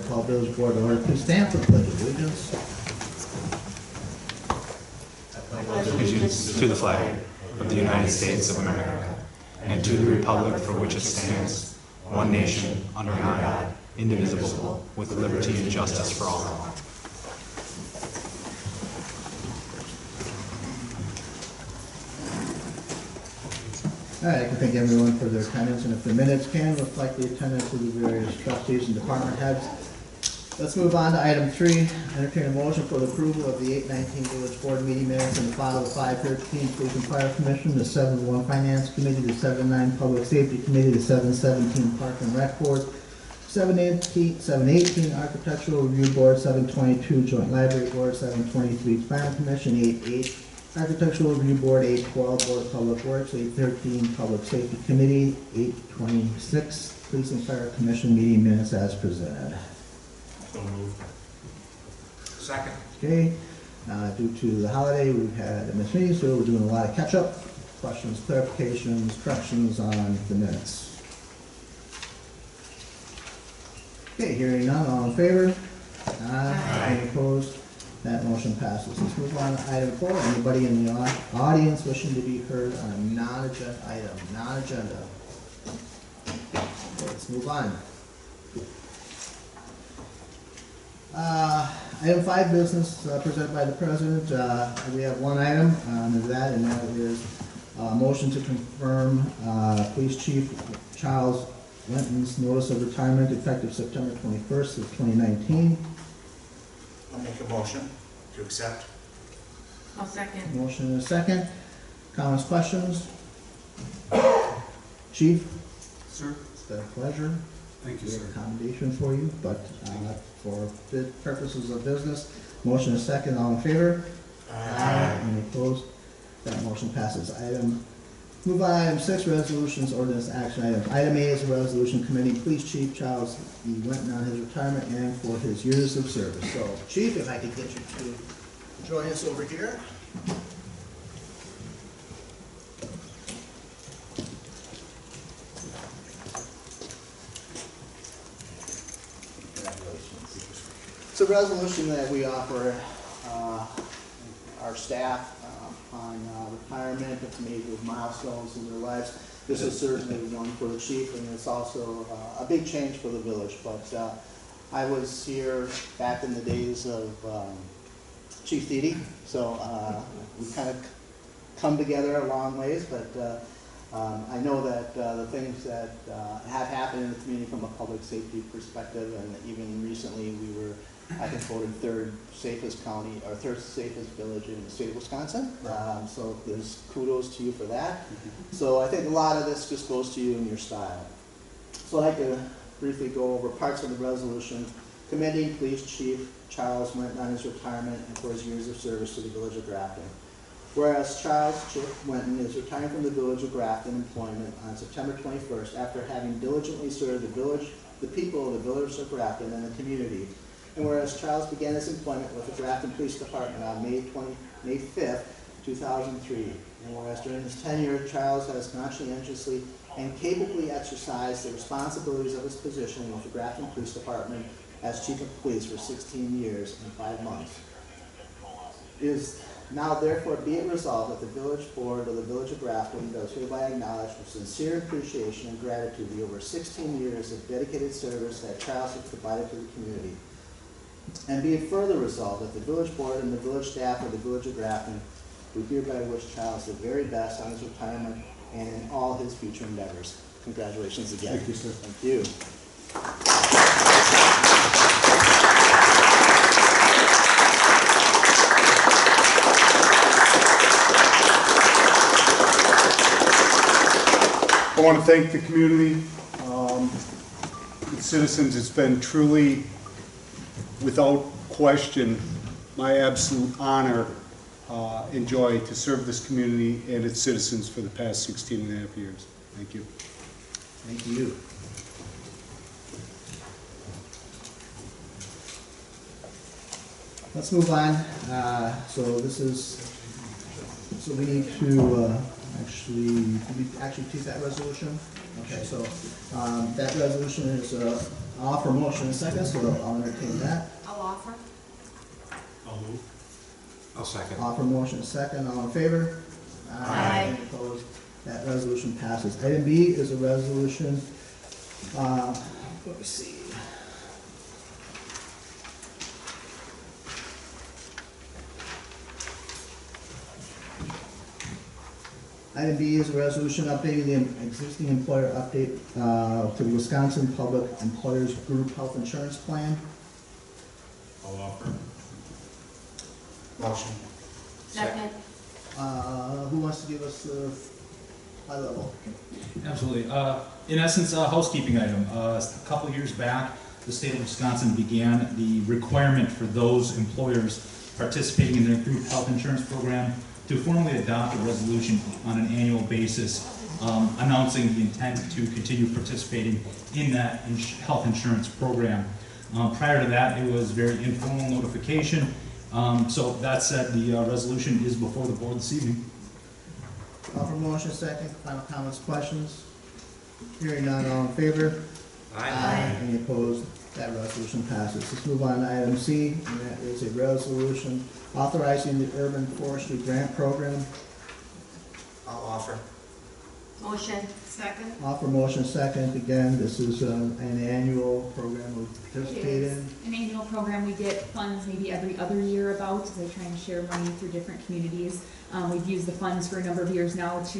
call village board to order. Please stand for the pledge of allegiance. Allegiance to the flag of the United States of America and to the republic for which it stands, one nation, under God, indivisible, with liberty and justice for all. All right, I can thank everyone for their attendance, and if the minutes can reflect the attendance of the various trustees and department heads. Let's move on to item 3. Entertain a motion for the approval of the 8/19 village board meeting minutes and the file of the 5/13 police and fire commission, the 7/1 finance committee, the 7/9 public safety committee, the 7/17 park and rec board, 7/18 architectural review board, 7/22 joint library board, 7/23 planning commission, 8/8 architectural review board, 8/12 board of public works, 8/13 public safety committee, 8/26 police and fire commission meeting minutes as presented. So moved. Second. Okay, due to the holiday, we've had a missed meeting, so we're doing a lot of catch-up, questions, clarifications, corrections on the minutes. Okay, hearing none, all in favor? Aye. Any opposed? That motion passes. Let's move on to item 4. Anybody in the audience wishing to be heard on a non-agenda item? Non-agenda. Okay, let's move on. Item 5, business presented by the president. We have one item of that, and that is a motion to confirm Police Chief Charles Linton's notice of retirement effective September 21st of 2019. I'll make a motion to accept. I'll second. Motion and a second. Comments, questions? Chief? Sir? It's been a pleasure. Thank you, We have sir. accommodation for you, but for purposes of business, motion is second, all in favor? Aye. Any opposed? That motion passes. Move on to item 6, resolutions, ordinance, action items. Item A is a resolution commending Police Chief Charles E. Winton on his retirement and for his years of service. So, Chief, if I could get you to join us over here. It's a resolution that we offer our staff on retirement, that's major milestones in their lives. This is certainly one for the chief, and it's also a big change for the village. But I was here back in the days of Chief Thede, so we kind of come together a long ways, but I know that the things that have happened in the community from a public safety perspective, and even recently we were, I think, voted third safest county, or third safest village in the state of Wisconsin. So there's kudos to you for that. So I think a lot of this just goes to you and your style. So I'd like to briefly go over parts of the resolution commending Police Chief Charles Winton on his retirement and for his years of service to the village of Grafton. Whereas Charles Chief Winton is retiring from the village of Grafton employment on September 21st after having diligently served the people of the village of Grafton and the community. And whereas Charles began his employment with the Grafton Police Department on May 5th, 2003. And whereas during his tenure, Charles has conscientiously and capably exercised the responsibilities of his position with the Grafton Police Department as Chief of Police for 16 years and 5 months. It is now therefore be it resolved that the village board of the village of Grafton does hereby acknowledge with sincere appreciation and gratitude the over 16 years of dedicated service that Charles has provided to the community. And be it further resolved that the village board and the village staff of the village of Grafton do hereby wish Charles the very best on his retirement and in all his future endeavors. Congratulations again. Thank you, sir. Thank you. I want to thank the community, the citizens. It's been truly, without question, my absolute honor and joy to serve this community and its citizens for the past 16 and a half years. Thank you. Thank you. Let's move on. So we need to actually take that resolution. Okay, so that resolution is I'll offer a motion in a second, so I'll entertain that. I'll offer. I'll move. I'll second. Offer a motion in a second, all in favor? Aye. Any opposed? That resolution passes. Item B is a resolution, let me see. Item B is a resolution updating the existing employer update to the Wisconsin Public Employers Group Health Insurance Plan. I'll offer. Motion. Second. Who wants to give us the high level? Absolutely. In essence, a housekeeping item. A couple years back, the state of Wisconsin began the requirement for those employers participating in their group health insurance program to formally adopt a resolution on an annual basis announcing the intent to continue participating in that health insurance program. Prior to that, it was very informal notification. So that said, the resolution is before the board this evening. Offer motion second, final comments, questions? Hearing none, all in favor? Any opposed? That resolution passes. Let's move on to item C, and that is a resolution authorizing the urban forestry grant program. I'll offer. Motion. Second. Offer motion second, again, this is an annual program we participate in. An annual program, we get funds maybe every other year about, as they try and share money through different communities. We've used the funds for a number of years now to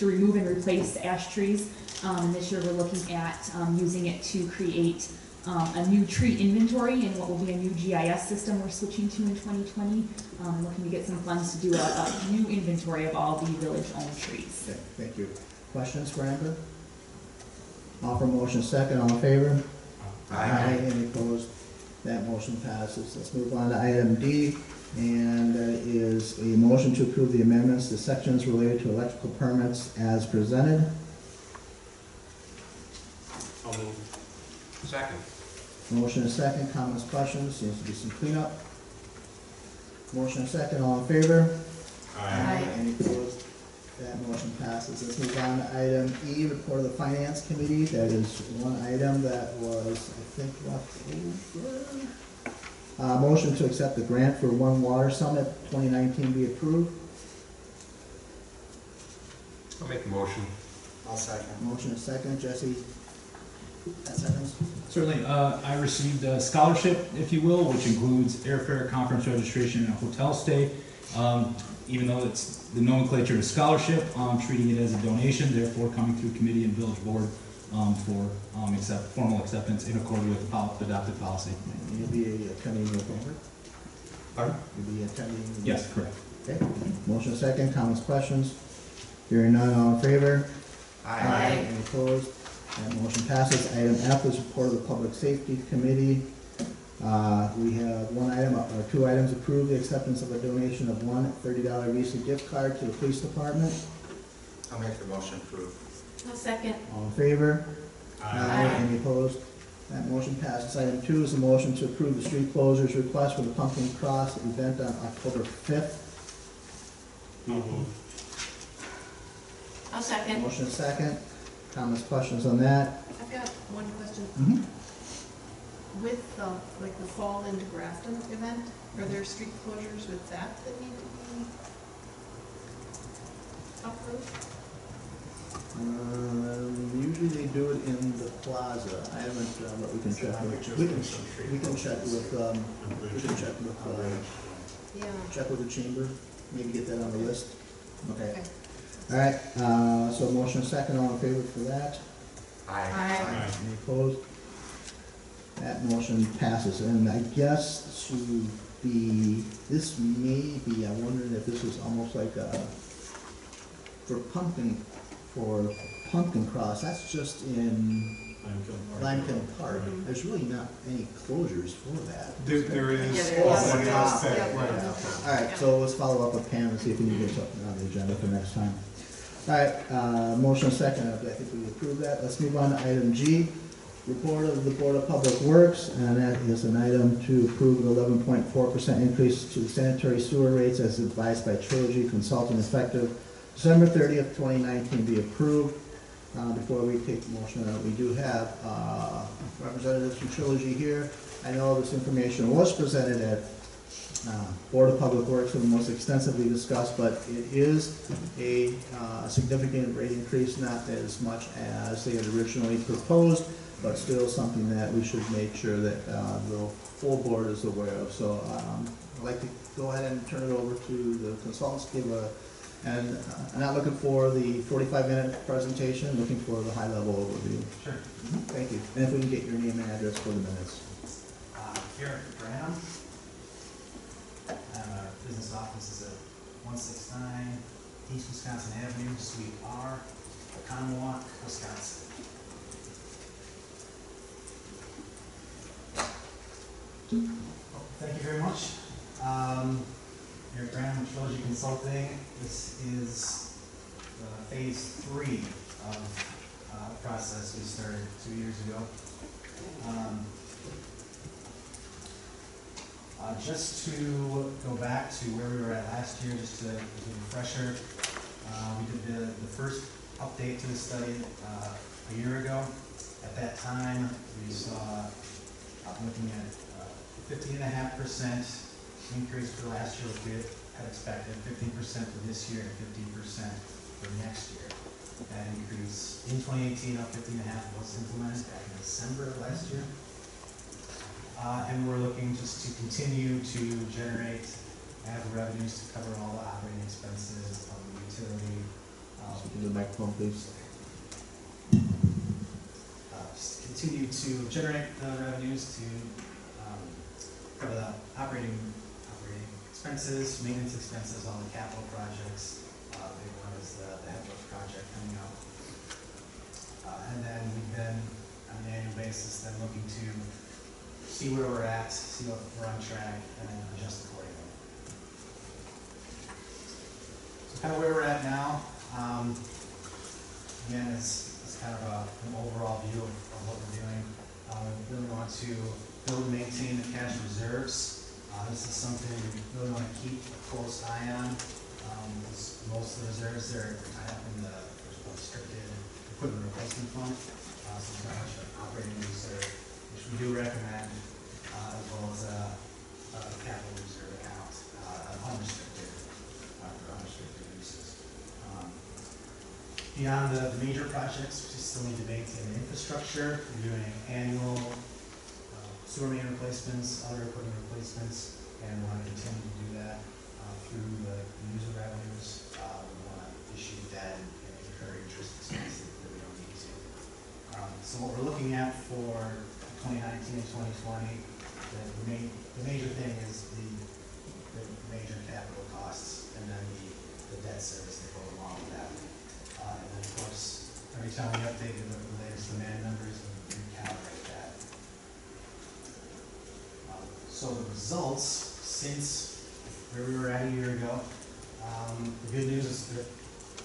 remove and replace ash trees. This year we're looking at using it to create a new tree inventory and what will be a new GIS system we're switching to in 2020. Looking to get some funds to do a new inventory of all the village-owned trees. Okay, thank you. Questions for Amber? Offer motion second, all in favor? Any opposed? That motion passes. Let's move on to item D, and that is a motion to approve the amendments to sections related to electrical permits as presented. I'll move. Second. Motion is second, comments, questions, seems to be some cleanup. Motion is second, all in favor? Any opposed? That motion passes. Let's move on to item E, report of the finance committee. That is one item that was, I think, left over. Motion to accept the grant for One Water Summit 2019 be approved. I'll make the motion. I'll second. Motion is second, Jesse. Seconds. Certainly, I received a scholarship, if you will, which includes airfare, conference registration, and a hotel stay. Even though it's the nomenclature is scholarship, I'm treating it as a donation, therefore coming through committee and village board for formal acceptance in accordance with the adopted policy. You'll be attending with Amber? Pardon? You'll be attending? Yes, correct. Okay. Motion is second, comments, questions? Hearing none, all in favor? Any opposed? That motion passes. Item F is report of the Public Safety Committee. We have one item, or two items approved, the acceptance of a donation of one $30 Visa gift card to the police department. I'll make the motion approved. I'll second. All in favor? Aye. Any opposed? That motion passes. Item 2 is a motion to approve the street closures request for the Pumpkin Cross event on October 5th. I'll move. I'll second. Motion is second. Comments, questions on that? I've got one question. Mhm. With the, like the Fall into Grafton event, are there street closures with that need to be approved? Usually they do it in the plaza. I haven't, but we can check with, we can check with, Yeah. check with the chamber, maybe get that on the list. Okay. Okay. All right, so motion second, all in favor for that? Aye. Any opposed? That motion passes, and I guess to be, this may be, I wondered if this was almost like a, for Pumpkin Cross, that's just in Limekiln Park. There's really not any closures for that. There is. Yeah, there is. one aspect, Yeah. right. All right, so let's follow up with Pam and see if we can get something on the agenda for next time. All right, motion second, I think we approve that. Let's move on to item G, report of the Board of Public Works, and that is an item to approve an 11.4% increase to the sanitary sewer rates as advised by Trilogy Consulting effective December 30th, 2019 be approved. Before we take the motion, we do have representatives from Trilogy here. I know this information was presented at Board of Public Works and was extensively discussed, but it is a significant rate increase, not as much as they had originally proposed, but still something that we should make sure that the full board is aware of. So I'd like to go ahead and turn it over to the consultants, and I'm not looking for the 45-minute presentation, looking for the high-level overview. Sure. Thank you. And if we can get your name and address for the minutes. Garrett Branham. Our business office is at 169 East Wisconsin Avenue, Suite R, Oconomowoc, Wisconsin. Thank you very much. Garrett Branham, Trilogy Consulting. This is phase 3 of the process we started 2 years ago. Just to go back to where we were at last year, just to as a refresher, we did the first update to the study a year ago. At that time, we saw, looking at 15.5% increase for last year, which we had expected, 15% for this year, and 15% for next year. That increase in 2018 of 15.5 was implemented back in December of last year. And we're looking just to continue to generate adequate revenues to cover all the operating expenses of the utility. The microphone, please. Just continue to generate the revenues to cover the operating expenses, maintenance expenses, all the capital projects. The big one is the Headwork project coming up. And then we've been on an annual basis then looking to see where we're at, see if we're on track, and then adjust accordingly. So kind of where we're at now, again, it's kind of an overall view of what we're doing. We really want to build and maintain the cash reserves. This is something we really want to keep a close eye on. Most of the reserves, they're tied up in the restricted equipment replacement fund. So it's not much of an operating reserve, which we do recommend, as well as a capital reserve account, unrestricted, for unrestricted uses. Beyond the major projects, we still need to maintain the infrastructure. We're doing annual sewer main replacements, other equipment replacements, and we want to continue to do that through the user revenues. We want to issue debt and incur interest expenses that we don't need to. So what we're looking at for 2019 and 2020, the major thing is the major capital costs, and then the debt service that go along with that. And then of course, every time we update the latest demand numbers, we recalibrate that. So the results since where we were at a year ago, the good news is that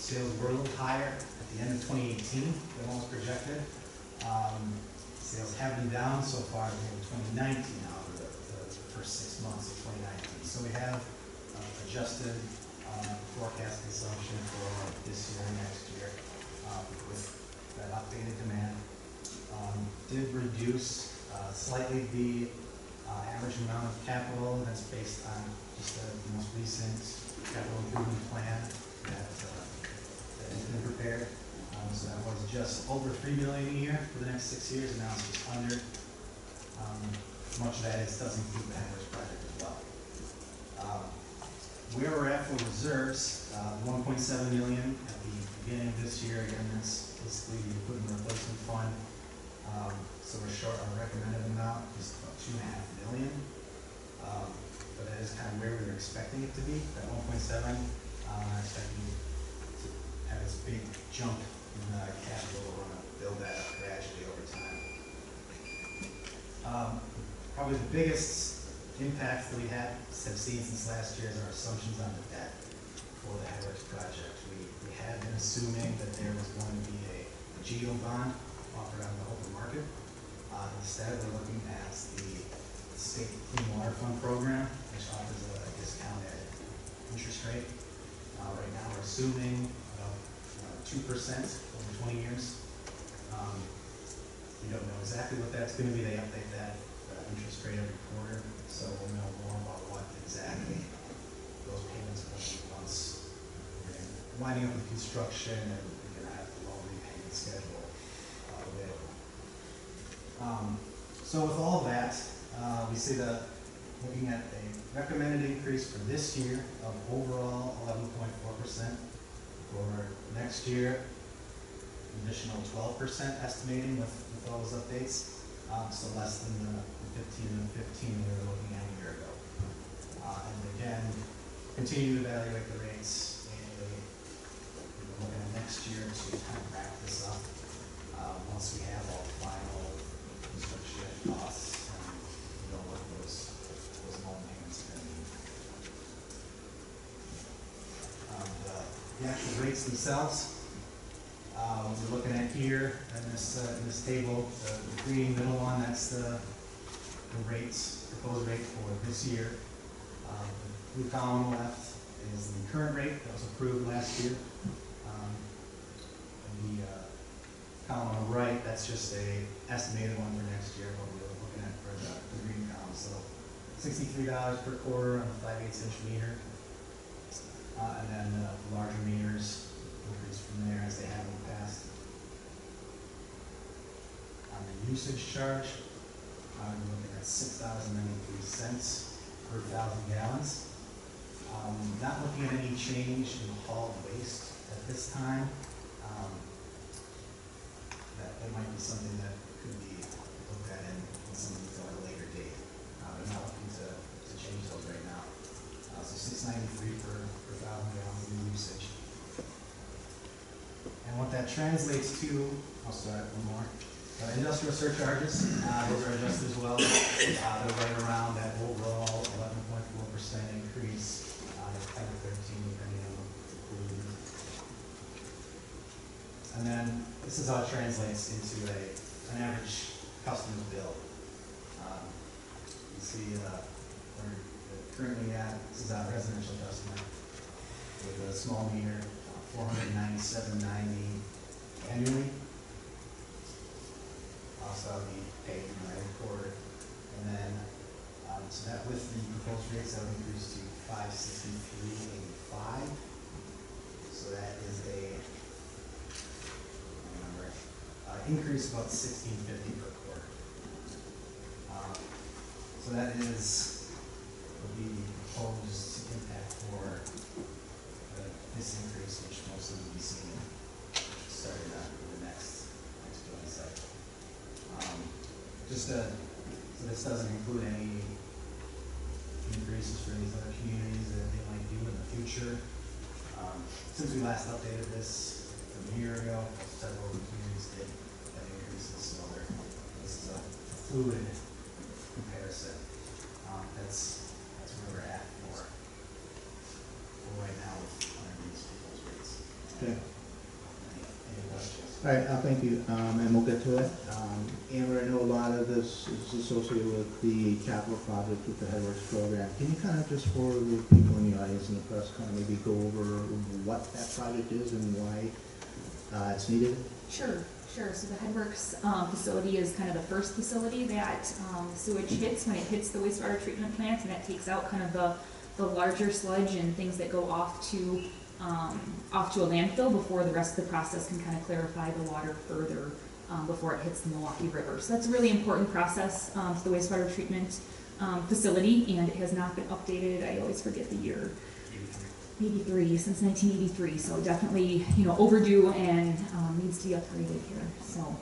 sales were a little higher at the end of 2018 than what was projected. Sales have been down so far in 2019 now, the first 6 months of 2019. So we have adjusted forecast consumption for this year and next year with that updated demand. Did reduce slightly the average amount of capital that's based on just the most recent capital improvement plan that has been prepared. So that was just over $3 million a year for the next 6 years, and now it's just under. Much of that does include the Headwork project as well. Where we're at for reserves, 1.7 million at the beginning of this year. Again, that's basically the equipment replacement fund. So we're short our recommended amount, just about 2.5 million. But that is kind of where we were expecting it to be, that 1.7. Expecting to have this big jump in capital. We're going to build that up gradually over time. Probably the biggest impacts that we have seen since last year is our assumptions on the debt for the Headwork project. We had been assuming that there was going to be a GEO bond offered on the open market. Instead, we're looking at the State Clean Water Fund program, which offers a discounted interest rate. Right now, we're assuming about 2% over 20 years. We don't know exactly what that's gonna be. They update that interest rate every quarter, so we'll know more about what exactly those payments will be once we're winding up with construction and we're gonna have the loan repayment schedule available. So with all that, we see looking at a recommended increase for this year of overall 11.4%. For next year, additional 12% estimating with all those updates, so less than the 15 and 15 we were looking at a year ago. And again, continue to evaluate the rates annually. We're looking at next year to kind of wrap this up once we have all the final construction costs and we know what those loan payments are going to be. The actual rates themselves, we're looking at here in this table, the green middle one, that's the rates, proposed rate for this year. The blue column on the left is the current rate that was approved last year. And the column on the right, that's just a estimated one for next year, what we were looking at for the green column. So $63 per quarter on a 5/8 inch meter. And then the larger meters increase from there as they have in the past. On the usage charge, we're looking at $6.93 per 1,000 gallons. Not looking at any change in hauled waste at this time. That might be something that could be looked at in some detail at a later date. We're not looking to change those right now. So $6.93 per 1,000 gallons in usage. And what that translates to, I'll start one more. Industrial surcharges, those are adjusted as well. They're right around that overall 11.4% increase, 10 or 13 depending on the year. And then this is how it translates into an average customer's bill. You see we're currently at, this is our residential customer with a small meter, $497.90 annually. Also the paid every quarter. And then, so that with the proposed rates, that would increase to $563.85. So that is increase about $16.50 per quarter. So that would be the proposed impact for this increase, which most of them will be seen starting in the next billing cycle. So this doesn't include any increases for these other communities that they might do in the future. Since we last updated this a year ago, several communities did have increases, so this is a fluid comparison. That's where we're at for right now with these people's rates. Okay. Any questions? All right, thank you, and we'll get to it. Amber, I know a lot of this is associated with the capital project with the Headworks program. Can you kind of just for the people in the audience and the press kind of maybe go over what that project is and why it's needed? Sure. So the Headworks facility is kind of the first facility that sewage hits when it hits the wastewater treatment plant, and that takes out kind of the larger sludge and things that go off to a landfill before the rest of the process can kind of clarify the water further before it hits the Milwaukee River. So that's a really important process to the wastewater treatment facility, and it has not been updated. I always forget the year. 83, since 1983, so definitely, overdue and needs to be upgraded here. So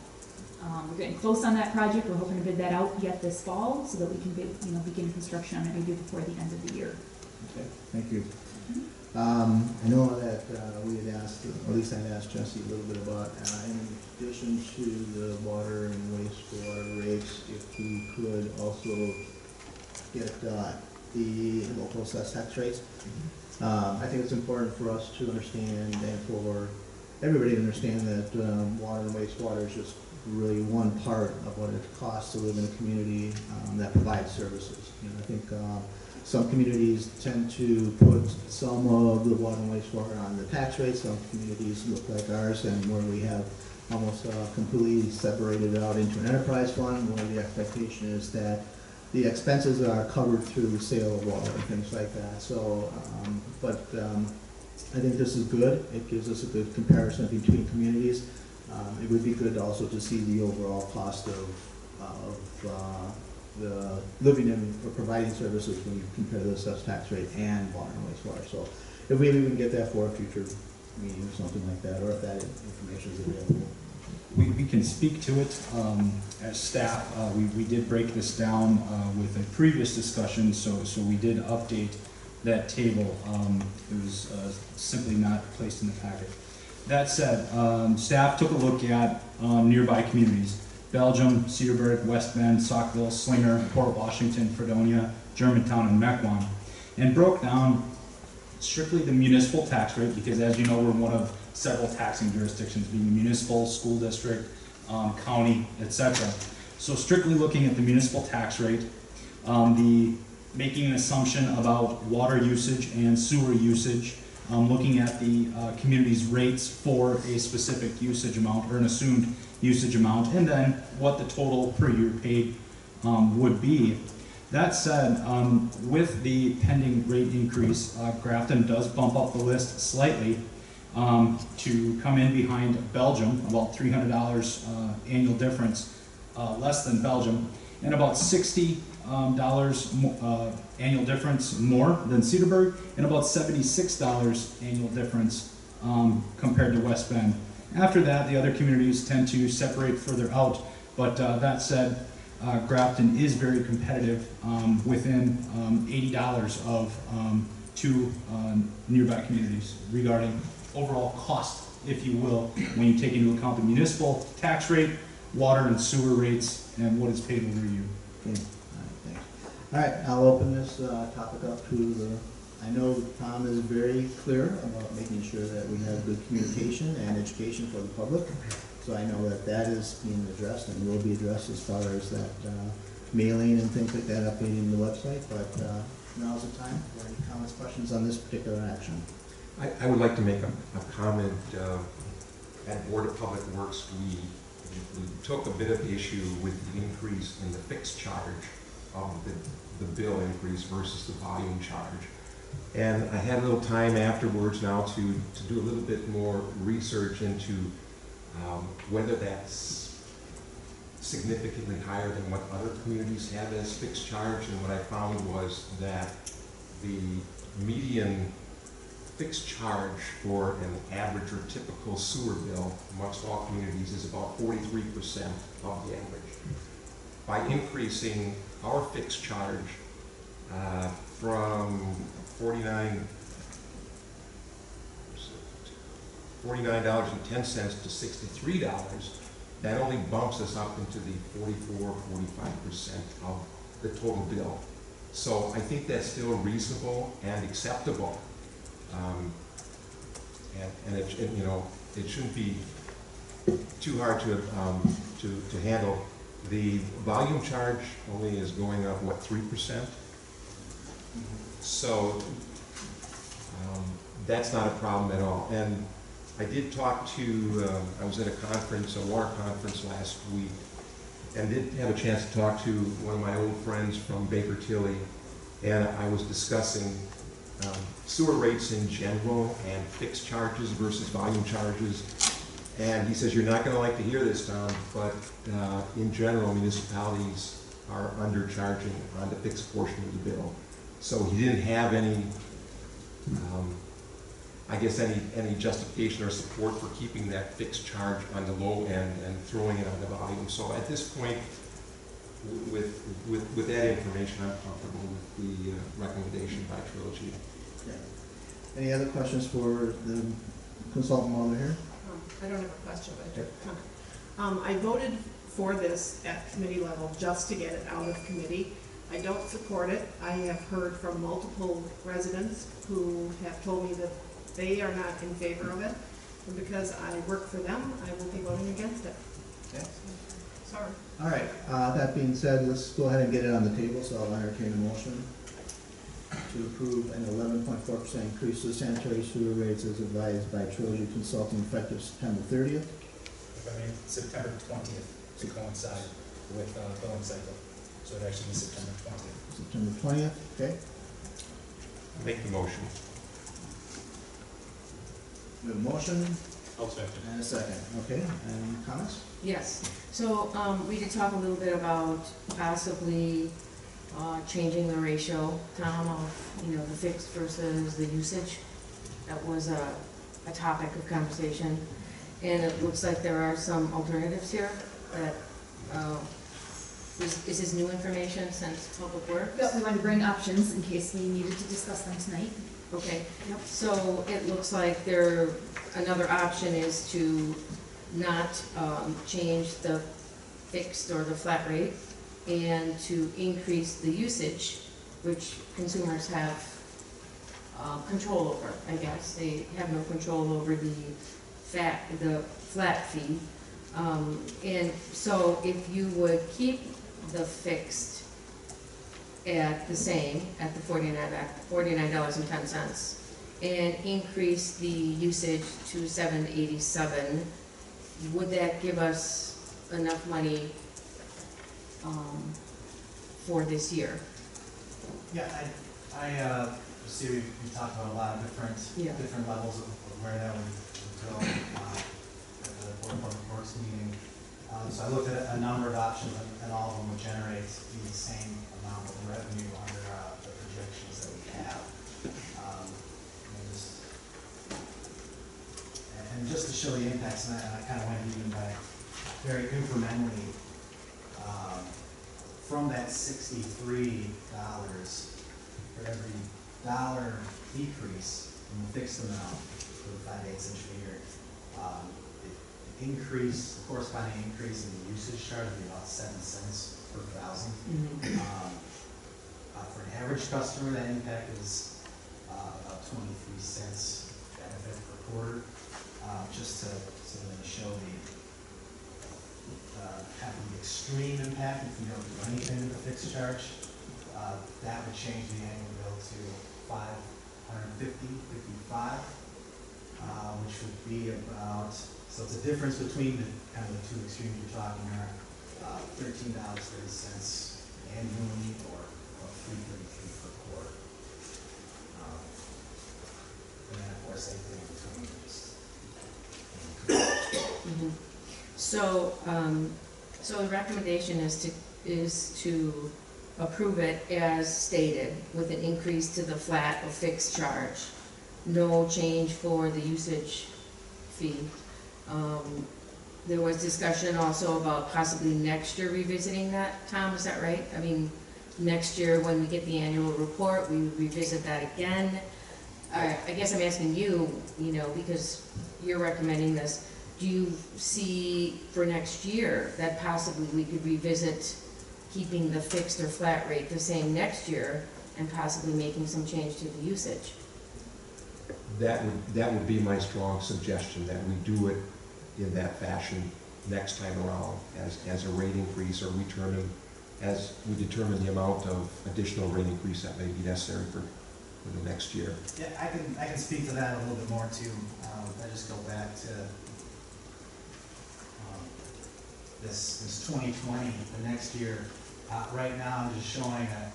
we're getting close on that project. We're hoping to bid that out yet this fall so that we can begin construction on it maybe before the end of the year. Okay, thank you. I know that we had asked, or at least I'd asked Jesse a little bit about, in addition to the water and wastewater rates, if we could also get the local assessed tax rates. I think it's important for us to understand and for everybody to understand that water and wastewater is just really one part of what it costs to live in a community that provides services. I think Some communities tend to put some of the water and wastewater on the tax rate. Some communities look like ours, and where we have almost completely separated out into an enterprise fund, where the expectation is that the expenses are covered through the sale of water and things like that. So, I think this is good. It gives us a good comparison between communities. It would be good also to see the overall cost of the living and or providing services when you compare the assessed tax rate and water and wastewater. So if we can get that for a future meeting or something like that, or if that information is available. We can speak to it as staff. We did break this down with a previous discussion, so we did update that table. It was simply not placed in the packet. That said, staff took a look at nearby communities: Belgium, Cedarburg, West Bend, Saukville, Slinger, Port Washington, Fredonia, Germantown, and Mequon, and broke down strictly the municipal tax rate, because as you know, we're one of several taxing jurisdictions, being municipal, school district, county, etc. So strictly looking at the municipal tax rate, making an assumption about water usage and sewer usage, looking at the community's rates for a specific usage amount or an assumed usage amount, and then what the total per year paid would be. That said, with the pending rate increase, Grafton does bump up the list slightly to come in behind Belgium, about $300 annual difference less than Belgium, and about $60 annual difference more than Cedarburg, and about $76 annual difference compared to West Bend. After that, the other communities tend to separate further out, but that said, Grafton is very competitive within $80 of two nearby communities regarding overall cost, if you will, when you take into account the municipal tax rate, water and sewer rates, and what is paid over a year. Okay. All right, thanks. All right, I'll open this topic up to the, I know Tom is very clear about making sure that we have good communication and education for the public. So I know that that is being addressed and will be addressed as far as that mailing and things like that, updating the website. But now's the time for any comments, questions on this particular action. I would like to make a comment. At Board of Public Works, we took a bit of issue with the increase in the fixed charge of the bill increase versus the volume charge. And I had a little time afterwards now to do a little bit more research into whether that's significantly higher than what other communities have as fixed charge. And what I found was that the median fixed charge for an average or typical sewer bill amongst all communities is about 43% of the average. By increasing our fixed charge from $49.10 to $63, that only bumps us up into the 44-45% of the total bill. So I think that's still reasonable and acceptable. You know, it shouldn't be too hard to handle. The volume charge only is going up, what, 3%? So that's not a problem at all. And I did talk to, I was at a conference, a water conference last week, and did have a chance to talk to one of my old friends from Baker Tilly, and I was discussing sewer rates in general and fixed charges versus volume charges. And he says, you're not going to like to hear this, Tom, but in general, municipalities are undercharging on the fixed portion of the bill. So he didn't have any, I guess, any justification or support for keeping that fixed charge on the low end and throwing it on the volume. So at this point, with that information, I'm comfortable with the recommendation by Trilogy. Okay. Any other questions for the consultant over here? I don't have a question, but I have a comment. I voted for this at committee level just to get it out of committee. I don't support it. I have heard from multiple residents who have told me that they are not in favor of it. And because I work for them, I will be voting against it. Okay. Sorry. All right, that being said, let's go ahead and get it on the table, so I'll entertain a motion. to approve an 11.4% increase to the sanitary sewer rates as advised by Trilogy Consulting effective September 30th. If I mean, September 20th to coincide with billing cycle. So it actually be September 20th. September 20th, okay? Make the motion. We have a motion I'll second. and a second, okay? Any comments? Yes, so, we did talk a little bit about possibly, changing the ratio, Tom, of, you know, the fixed versus the usage. That was a topic of conversation, and it looks like there are some alternatives here that, is this new information since Public Works? Yep, we wanted to bring options in case we needed to discuss them tonight. Okay, Yep. so it looks like another option is to not change the fixed or the flat rate and to increase the usage, which consumers have control over, I guess. They have no control over the flat fee. And so if you would keep the fixed at the same, at the $49.10, and increase the usage to $7.87, would that give us enough money for this year? Yeah, I see we talked about a lot of Yeah. different levels of where that would go at the Board of Public Works meeting. So I looked at a number of options, and all of them would generate the same amount of revenue under the projections that we have. And just to show the impacts, and I kind of went even by very incrementally, from that $63, for every dollar decrease in the fixed amount for the 5/8 inch meter, the corresponding increase in the usage charge would be about 7 cents per thousand. For an average customer, that impact is about 23 cents benefit per quarter. Just to really show the kind of the extreme impact if you don't do anything with the fixed charge, that would change the annual bill to $555, which would be about, so it's a difference between the kind of the two extremes you're talking are $13.30 annually or $3.33 per quarter. And then of course anything in between just. So the recommendation is to approve it as stated with an increase to the flat or fixed charge. No change for the usage fee. There was discussion also about possibly next year revisiting that. Tom, is that right? I mean, next year when we get the annual report, we revisit that again. I guess I'm asking you, you know, because you're recommending this. Do you see for next year that possibly we could revisit keeping the fixed or flat rate the same next year and possibly making some change to the usage? That would be my strong suggestion, that we do it in that fashion next time around as a rate increase, or as we determine the amount of additional rate increase that may be necessary for the next year. Yeah, I can speak to that a little bit more too. I just go back to this 2020, the next year. Right now, I'm just showing a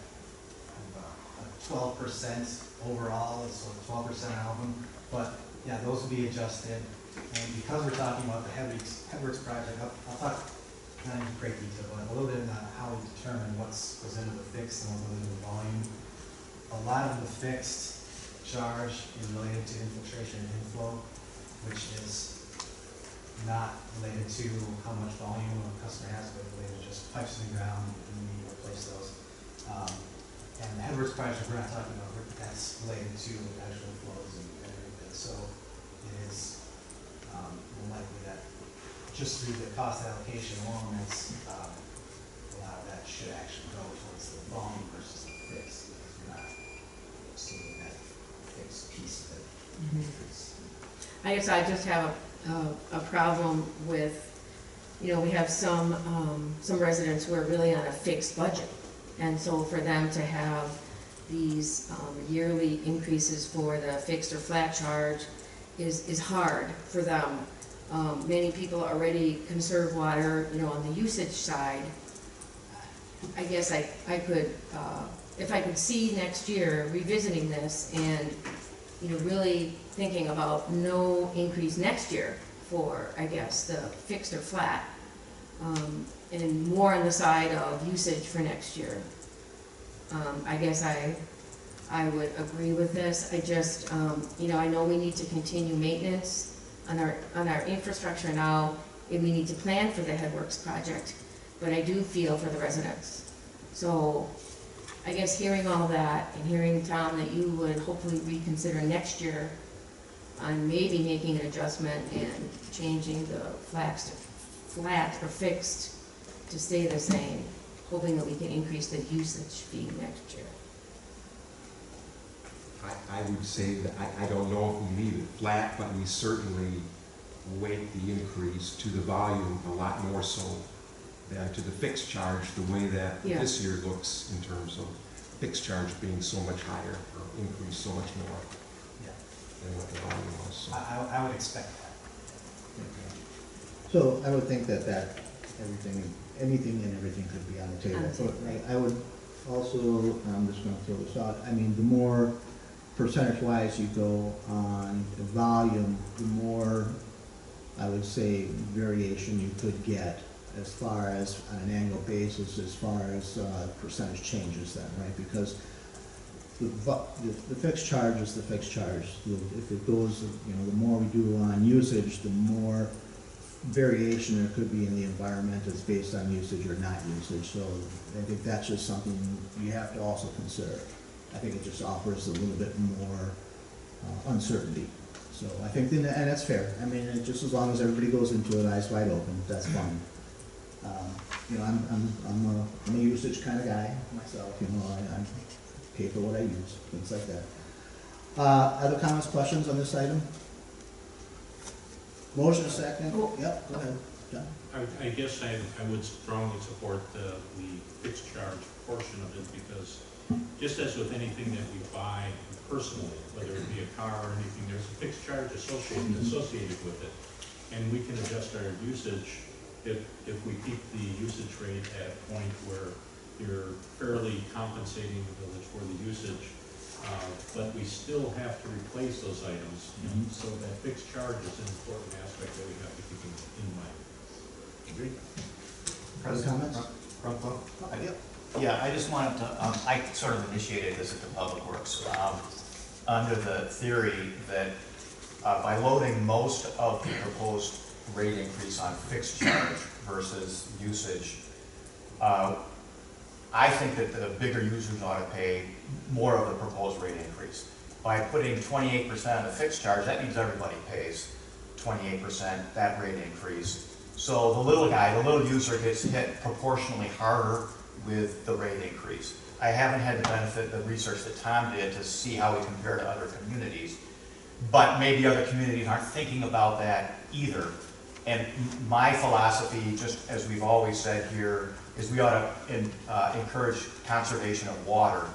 12% overall, so 12% of them. But yeah, those will be adjusted. And because we're talking about the Headworks project, I'll talk not in great detail, but a little bit about how we determine what goes into the fixed and what goes into the volume. A lot of the fixed charge is related to infiltration and inflow, which is not related to how much volume a customer has, but related to just pipes in the ground and we need to replace those. And the Headworks project we're not talking about, that's related to actual flows and everything. So it is more likely that just through the cost allocation alone, that's a lot of that should actually go towards the volume versus the fixed, because we're not seeing that fixed piece of it. I guess I just have a problem with, you know, we have some residents who are really on a fixed budget. And so for them to have these yearly increases for the fixed or flat charge is hard for them. Many people already conserve water, you know, on the usage side. I guess I could, if I could see next year revisiting this and, you know, really thinking about no increase next year for, I guess, the fixed or flat, and more on the side of usage for next year. I guess I would agree with this. I just, you know, I know we need to continue maintenance on our infrastructure now, and we need to plan for the Headworks project, but I do feel for the residents. So I guess hearing all that and hearing, Tom, that you would hopefully reconsider next year on maybe making an adjustment and changing the flat or fixed to stay the same, hoping that we can increase the usage fee next year. I would say that I don't know if we leave it flat, but we certainly weight the increase to the volume a lot more so than to the fixed charge, the way that Yeah. this year looks in terms of fixed charge being so much higher, or increase so much more than what the volume was. So. I would expect that. So I would think that anything and everything could be on the table. But I would also, I'm just gonna throw this out, I mean, the more percentage-wise you go on the volume, the more, I would say, variation you could get as far as, on an annual basis, as far as percentage changes then, right? Because the fixed charge is the fixed charge. If it goes, you know, the more we do on usage, the more variation there could be in the environment as based on usage or not usage. So I think that's just something you have to also consider. I think it just offers a little bit more uncertainty. So I think, and that's fair. I mean, just as long as everybody goes into it eyes wide open, that's fine. You know, I'm a usage kind of guy myself. You know, I pay for what I use, things like that. Other comments, questions on this item? Motion second. Oh. Yep, go ahead, John. I guess I would strongly support the fixed charge portion of it, because just as with anything that we buy personally, whether it be a car or anything, there's a fixed charge associated with it. And we can adjust our usage if we keep the usage rate at a point where you're fairly compensating the village for the usage, but we still have to replace those items. So that fixed charge is an important aspect that we have to keep in mind. Agreed. Other comments? Yep. Yeah, I just wanted to, I sort of initiated this at the Public Works, under the theory that by loading most of the proposed rate increase on fixed charge versus usage, I think that the bigger users ought to pay more of the proposed rate increase. By putting 28% of the fixed charge, that means everybody pays 28% that rate increase. So the little guy, the little user gets hit proportionally harder with the rate increase. I haven't had the benefit of the research that Tom did to see how we compare to other communities, but maybe other communities aren't thinking about that either. And my philosophy, just as we've always said here, is we ought to encourage conservation of water.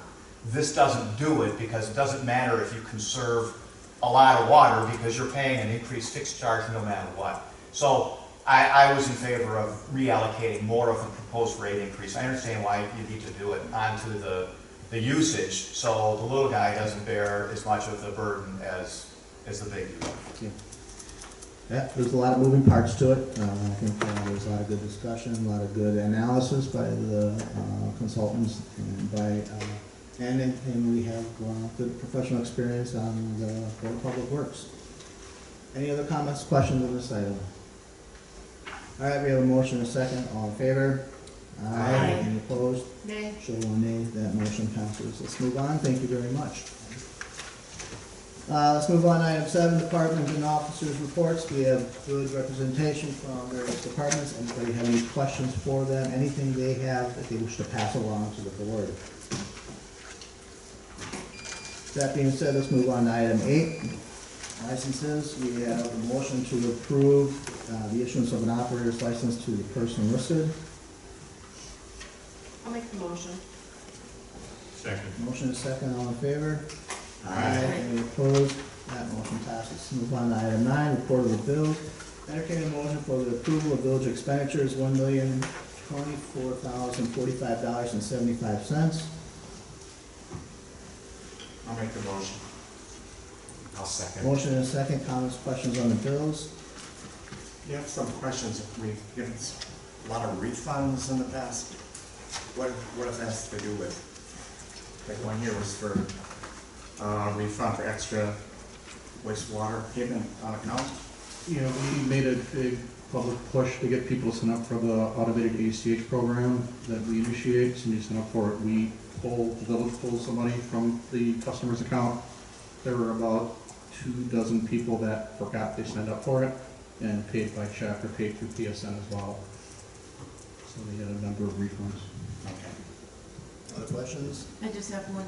This doesn't do it because it doesn't matter if you conserve a lot of water because you're paying an increased fixed charge no matter what. So I was in favor of reallocating more of the proposed rate increase. I understand why you need to do it onto the usage, so the little guy doesn't bear as much of the burden as the big user. Yeah, there's a lot of moving parts to it. I think there's a lot of good discussion, a lot of good analysis by the consultants, and and we have good professional experience on the Board of Public Works. Any other comments, questions on this item? All right, we have a motion and a second. All in favor? Aye. Any opposed? Nay. Show one nay. That motion passes. Let's move on. Thank you very much. Let's move on to item 7, department and officers reports. We have good representation from various departments. Anybody have any questions for them? Anything they have that they wish to pass along to the board? That being said, let's move on to item 8, licenses. We have a motion to approve the issuance of an operator's license to the person listed. I'll make the motion. Second. Motion is second, all in favor? Aye. Any opposed? That motion passes. Move on to item 9, report of the bills. Entertain a motion for the approval of village expenditures, $1,024,045.75. I'll make the motion. I'll second. Motion and a second, comments, questions on the bills? You have some questions. We've given a lot of refunds in the past. What does that have to do with? Like one year was for refund for extra wastewater given on account. You know, we made a big public push to get people to sign up for the automated ACH program that we initiate. As soon as you sign up for it, the village pulls the money from the customer's account. There were about 24 people that forgot they signed up for it and paid by check or paid through PSN as well. So they had a number of refunds. Okay. Other questions? I just have one.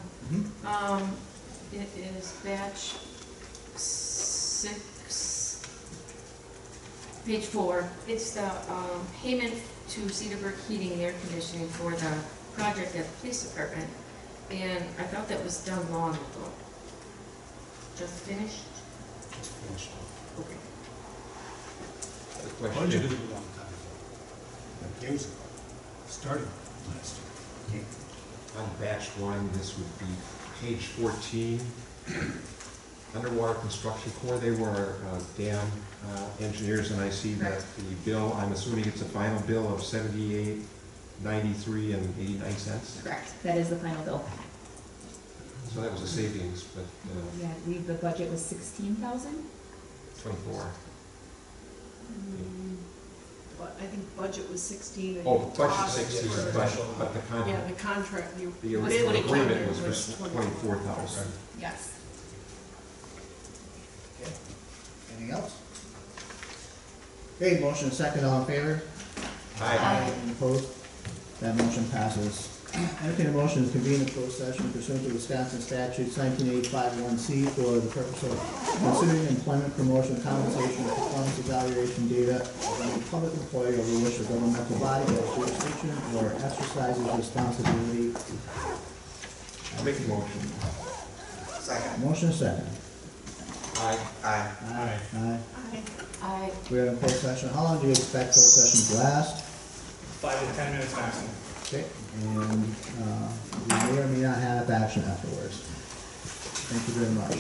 It is batch 6, page 4. It's the payment to Cedarburg Heating and Air Conditioning for the project at the police department. And I thought that was done long ago. Just finished? It's finished. Okay. The Budget question, is a long time ago. Years ago. Started last year. on batch 1, this would be page 14. Underwater Construction Corps, they were dam engineers, and I see that the bill, I'm assuming it's a final bill of $78.93 Correct, that is the final bill. So that was a savings, but Yeah, I believe the budget was 16,000. 24. But I think budget was 16. and Oh, the budget cost 16, for- but the Yeah, contract, the contract, you. the what it agreement came in was for 24,000. Yes. Okay. Anything else? Okay, motion and second, all in favor? Aye. Any opposed? That motion passes. Entertain a motion to convene a closed session pursuant to Wisconsin statutes 1985-1C for the purpose of considering employment, promotion, compensation, or performance evaluation data of any public employee over which a governmental body has jurisdiction or exercises responsibility. I'll make the motion. Second. Motion is second. Aye. Aye. Aye. I We are in closed session. How long do you expect closed session to last? 5 to 10 minutes maximum. Okay, and we may or may not have action afterwards. Thank you very much.